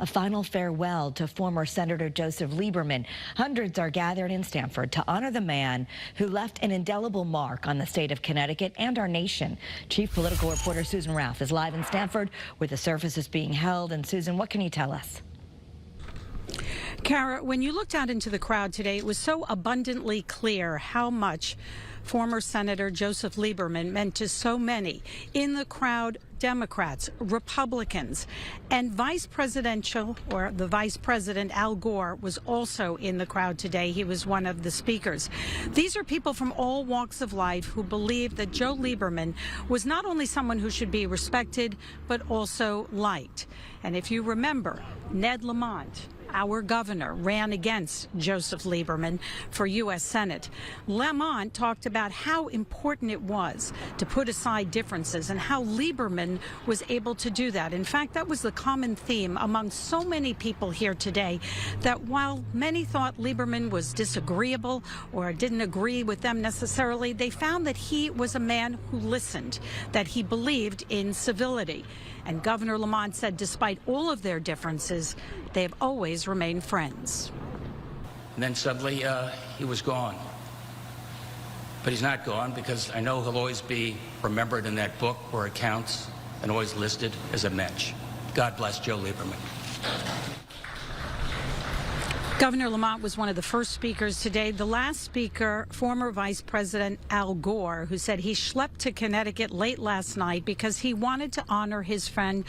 a final farewell to former Senator Joseph Lieberman. Hundreds are gathered in Stamford to honor the man who left an indelible mark on the state of Connecticut and our nation. Chief political reporter Susan Ralph is live in Stamford where the service is being held. And Susan, what can you tell us? Kara, when you looked out into the crowd today, it was so abundantly clear how much former Senator Joseph Lieberman meant to so many. In the crowd, Democrats, Republicans, and the Vice President Al Gore was also in the crowd today. He was one of the speakers. These are people from all walks of life who believe that Joe Lieberman was not only someone who should be respected, but also liked. And if you remember, Ned Lamont, our governor, ran against Joseph Lieberman for U.S. Senate. Lamont talked about how important it was to put aside differences and how Lieberman was able to do that. In fact, that was the common theme among so many people here today, that while many thought Lieberman was disagreeable or didn't agree with them necessarily, they found that he was a man who listened, that he believed in civility. And Governor Lamont said despite all of their differences, they have always remained friends. And then suddenly he was gone. But he's not gone, because I know he'll always be remembered in that book where it counts and always listed as a mensch. God bless Joe Lieberman. Governor Lamont was one of the first speakers today. The last speaker, former Vice President Al Gore, who said he schlepped to Connecticut late last night because he wanted to honor his friend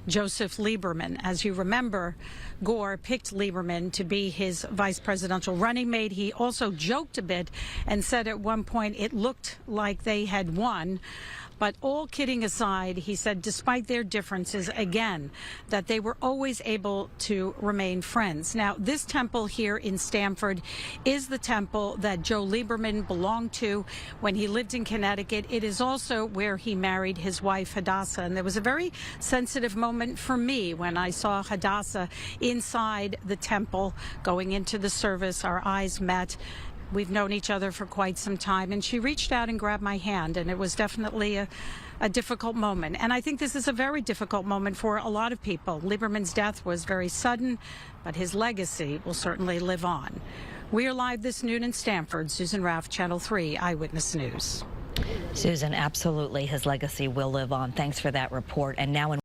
Joseph Lieberman. As you remember, Gore picked Lieberman to be his vice presidential running mate. He also joked a bit and said at one point it looked like they had won. But all kidding aside, he said despite their differences, again, that they were always able to remain friends. Now, this temple here in Stamford is the temple that Joe Lieberman belonged to when he lived in Connecticut. It is also where he married his wife, Hadassah. And there was a very sensitive moment for me when I saw Hadassah inside the temple going into the service. Our eyes met. We've known each other for quite some time, and she reached out and grabbed my hand, and it was definitely a difficult moment. And I think this is a very difficult moment for a lot of people. Lieberman's death was very sudden, but his legacy will certainly live on. We are live this noon in Stamford. Susan Ralph, Channel 3 Eyewitness News. Susan, absolutely, his legacy will live on. Thanks for that report. And now in